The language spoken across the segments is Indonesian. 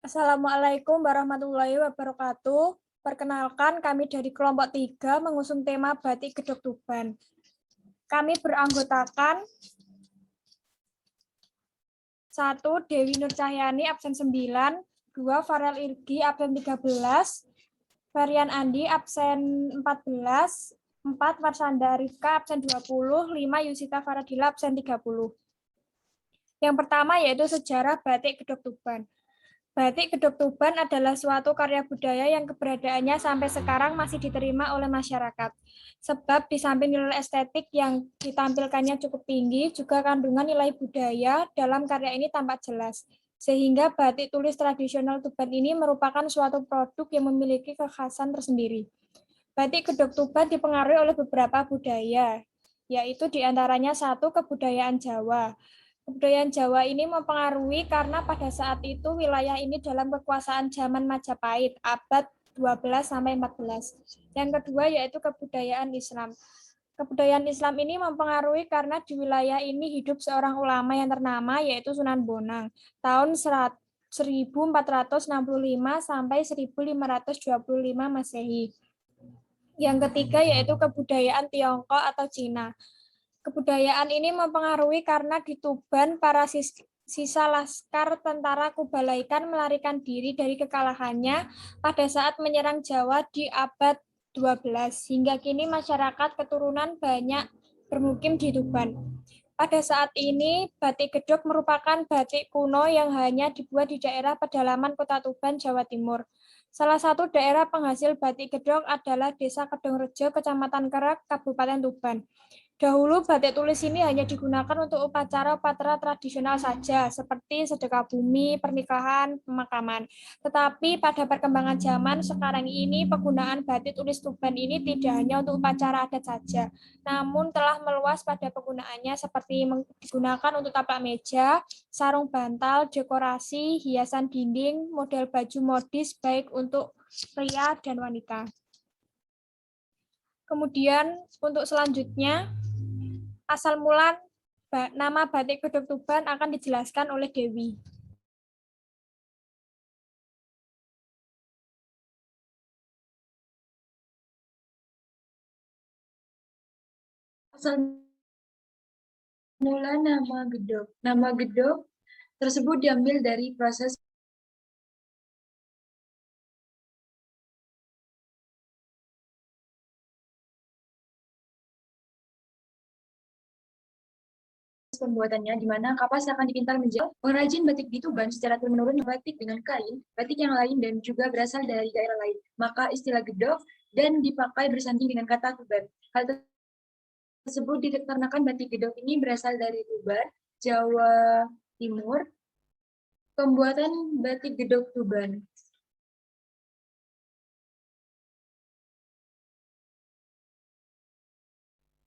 Assalamualaikum warahmatullahi wabarakatuh. Perkenalkan, kami dari kelompok 3 mengusung tema Batik Gedog Tuban. Kami beranggotakan 1. Dewi Nur Cahyani, absen 9, 2. Farel Irgi, absen 13, Varian Andi, absen 14, 4. Marsanda Rifka, absen 20, 5. Yusita Faradila, absen 30. Yang pertama yaitu sejarah Batik Gedog Tuban. Batik Gedog Tuban adalah suatu karya budaya yang keberadaannya sampai sekarang masih diterima oleh masyarakat. Sebab di samping nilai estetik yang ditampilkannya cukup tinggi, juga kandungan nilai budaya dalam karya ini tampak jelas. Sehingga batik tulis tradisional Tuban ini merupakan suatu produk yang memiliki kekhasan tersendiri. Batik Gedog Tuban dipengaruhi oleh beberapa budaya, yaitu diantaranya 1. Kebudayaan Jawa. Kebudayaan Jawa ini mempengaruhi karena pada saat itu wilayah ini dalam kekuasaan zaman Majapahit abad 12 sampai 14. Yang kedua yaitu kebudayaan Islam. Kebudayaan Islam ini mempengaruhi karena di wilayah ini hidup seorang ulama yang ternama yaitu Sunan Bonang tahun 1465 sampai 1525 Masehi. Yang ketiga yaitu kebudayaan Tiongkok atau Cina. Kebudayaan ini mempengaruhi karena di Tuban para sisa laskar tentara Kubalaikan melarikan diri dari kekalahannya pada saat menyerang Jawa di abad 12. Hingga kini masyarakat keturunan banyak bermukim di Tuban. Pada saat ini, batik gedog merupakan batik kuno yang hanya dibuat di daerah pedalaman Kota Tuban, Jawa Timur. Salah satu daerah penghasil batik gedog adalah Desa Kedungrejo, Kecamatan Kerak, Kabupaten Tuban. Dahulu batik tulis ini hanya digunakan untuk upacara-upacara tradisional saja, seperti sedekah bumi, pernikahan, pemakaman. Tetapi pada perkembangan zaman sekarang ini, penggunaan batik tulis Tuban ini tidak hanya untuk upacara adat saja, namun telah meluas pada penggunaannya seperti digunakan untuk taplak meja, sarung bantal, dekorasi, hiasan dinding, model baju modis baik untuk pria dan wanita. Kemudian untuk selanjutnya, asal mula nama batik Gedog Tuban akan dijelaskan oleh Dewi. Asal mula nama gedog. Nama gedog tersebut diambil dari proses pembuatannya, di mana kapas akan dipintal menjadi pengrajin batik di Tuban secara turun-menurun batik dengan kain, batik yang lain dan juga berasal dari daerah lain. Maka istilah gedog dan dipakai bersanding dengan kata Tuban. Hal tersebut dikarenakan batik gedog ini berasal dari Tuban, Jawa Timur. Pembuatan batik gedog Tuban.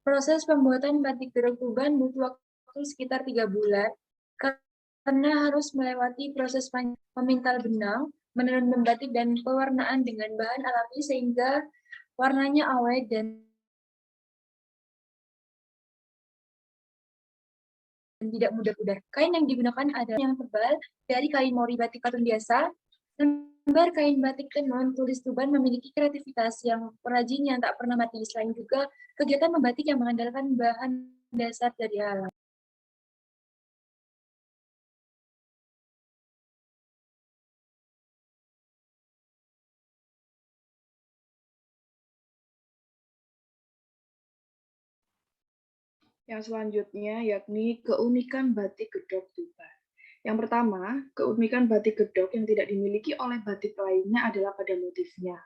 Proses pembuatan batik gedog Tuban butuh waktu sekitar 3 bulan karena harus melewati proses memintal benang, menenun membatik, dan pewarnaan dengan bahan alami sehingga warnanya awet dan tidak mudah pudar. Kain yang digunakan adalah yang tebal dari kain mori batik katun biasa. Lembar kain batik tenun tulis Tuban memiliki kreativitas yang perajin yang tak pernah mati. Selain juga kegiatan membatik yang mengandalkan bahan dasar dari alam. Yang selanjutnya yakni keunikan batik gedog Tuban. Yang pertama, keunikan batik gedog yang tidak dimiliki oleh batik lainnya adalah pada motifnya.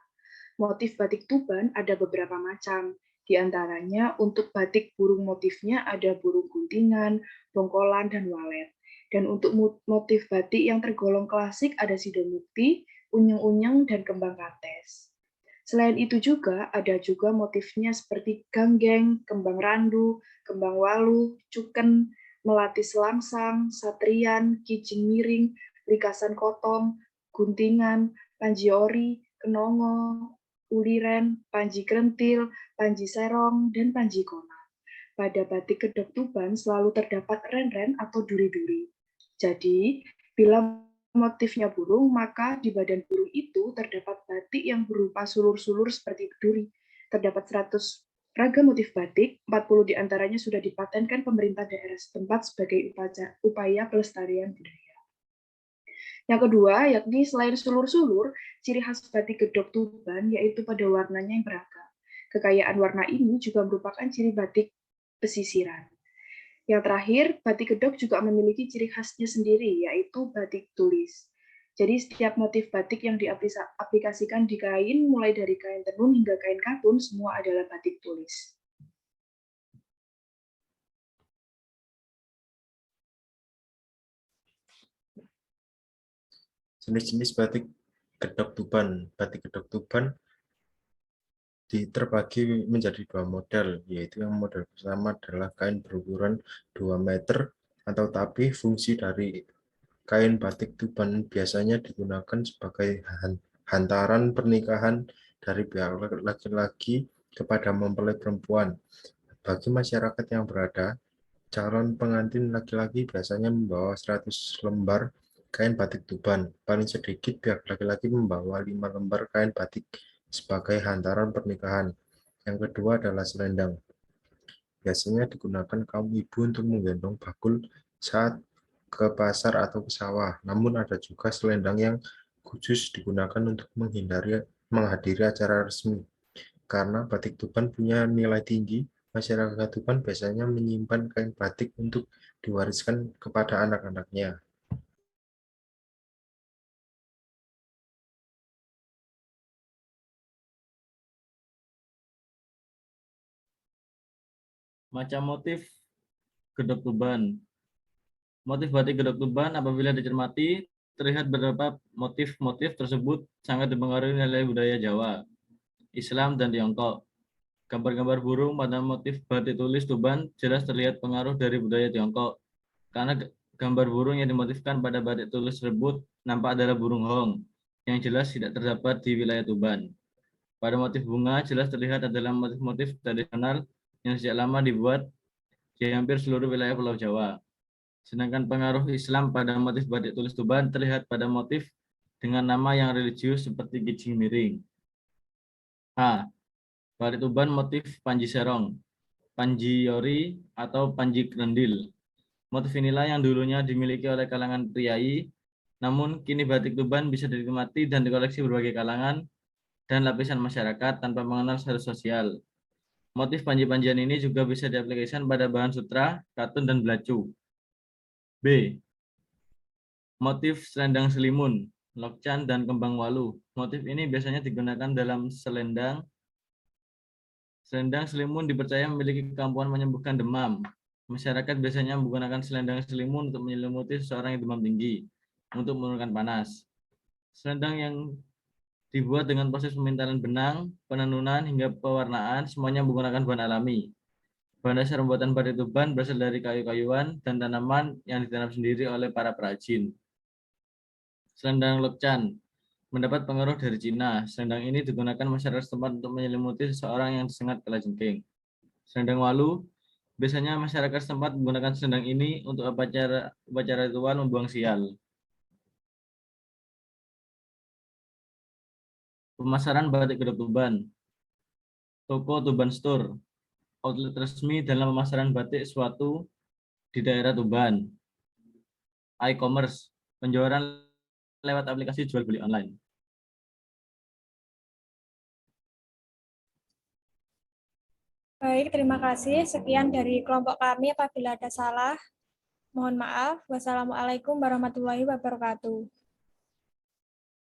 Motif batik Tuban ada beberapa macam. Di antaranya untuk batik burung motifnya ada burung guntingan, bongkolan, dan walet. Dan untuk motif batik yang tergolong klasik ada sidomukti, unyeng-unyeng, dan kembang kates. Selain itu juga ada juga motifnya seperti ganggeng, kembang randu, kembang walu, cuken, melati selangsang, satrian, kijing miring, likasan kotong, guntingan, panji ori, kenongo, uliren, panji krentil, panji serong, dan panji kona. Pada batik gedog Tuban selalu terdapat ren-ren atau duri-duri. Jadi, bila motifnya burung, maka di badan burung itu terdapat batik yang berupa sulur-sulur seperti duri. Terdapat 100 ragam motif batik, 40 diantaranya sudah dipatenkan pemerintah daerah setempat sebagai upaya pelestarian budaya. Yang kedua, yakni selain sulur-sulur, ciri khas batik Gedog Tuban yaitu pada warnanya yang beragam. Kekayaan warna ini juga merupakan ciri batik pesisiran. Yang terakhir, batik Gedog juga memiliki ciri khasnya sendiri, yaitu batik tulis. Jadi setiap motif batik yang diaplikasikan di kain, mulai dari kain tenun hingga kain katun, semua adalah batik tulis. Jenis-jenis batik Gedog Tuban. Batik Gedog Tuban terbagi menjadi 2 model, yaitu yang model pertama adalah kain berukuran 2 meter atau tapi fungsi dari kain batik Tuban biasanya digunakan sebagai hantaran pernikahan dari pihak laki-laki kepada mempelai perempuan. Bagi masyarakat yang berada, calon pengantin laki-laki biasanya membawa 100 lembar kain batik Tuban. Paling sedikit pihak laki-laki membawa 5 lembar kain batik sebagai hantaran pernikahan. Yang kedua adalah selendang. Biasanya digunakan kaum ibu untuk menggendong bakul saat ke pasar atau ke sawah. Namun ada juga selendang yang khusus digunakan untuk menghadiri acara resmi. Karena batik Tuban punya nilai tinggi, masyarakat Tuban biasanya menyimpan kain batik untuk diwariskan kepada anak-anaknya. Macam motif Gedog Tuban. Motif batik Gedog Tuban apabila dicermati, terlihat beberapa motif-motif tersebut sangat dipengaruhi nilai budaya Jawa, Islam, dan Tiongkok. Gambar-gambar burung pada motif batik tulis Tuban jelas terlihat pengaruh dari budaya Tiongkok, karena gambar burung yang dimotifkan pada batik tulis tersebut nampak adalah burung hong, yang jelas tidak terdapat di wilayah Tuban. Pada motif bunga jelas terlihat adalah motif-motif tradisional yang sejak lama dibuat di hampir seluruh wilayah Pulau Jawa. Sedangkan pengaruh Islam pada motif batik tulis Tuban terlihat pada motif dengan nama yang religius seperti Kijing Miring. H. Batik Tuban motif Panji Serong, Panji Yori, atau Panji Krendil. Motif inilah yang dulunya dimiliki oleh kalangan priai, namun kini batik Tuban bisa dinikmati dan dikoleksi berbagai kalangan dan lapisan masyarakat tanpa mengenal status sosial. Motif panji-panjian ini juga bisa diaplikasikan pada bahan sutra, katun, dan belacu. B. Motif selendang selimun, lokcan, dan kembang walu. Motif ini biasanya digunakan dalam selendang. Selendang selimun dipercaya memiliki kemampuan menyembuhkan demam. Masyarakat biasanya menggunakan selendang selimun untuk menyelimuti seseorang yang demam tinggi, untuk menurunkan panas. Selendang yang dibuat dengan proses pemintalan benang, penenunan, hingga pewarnaan, semuanya menggunakan bahan alami. Bahan dasar pembuatan batik Tuban berasal dari kayu-kayuan dan tanaman yang ditanam sendiri oleh para perajin. Selendang lokcan mendapat pengaruh dari Cina. Selendang ini digunakan masyarakat setempat untuk menyelimuti seseorang yang disengat kalajengking. Selendang walu, biasanya masyarakat setempat menggunakan selendang ini untuk upacara ritual membuang sial. Pemasaran batik Gedog Tuban. Toko Tuban Store, outlet resmi dalam pemasaran batik suatu di daerah Tuban. E-commerce, penjualan lewat aplikasi jual beli online. Baik, terima kasih. Sekian dari kelompok kami. Apabila ada salah, mohon maaf. Wassalamualaikum warahmatullahi wabarakatuh.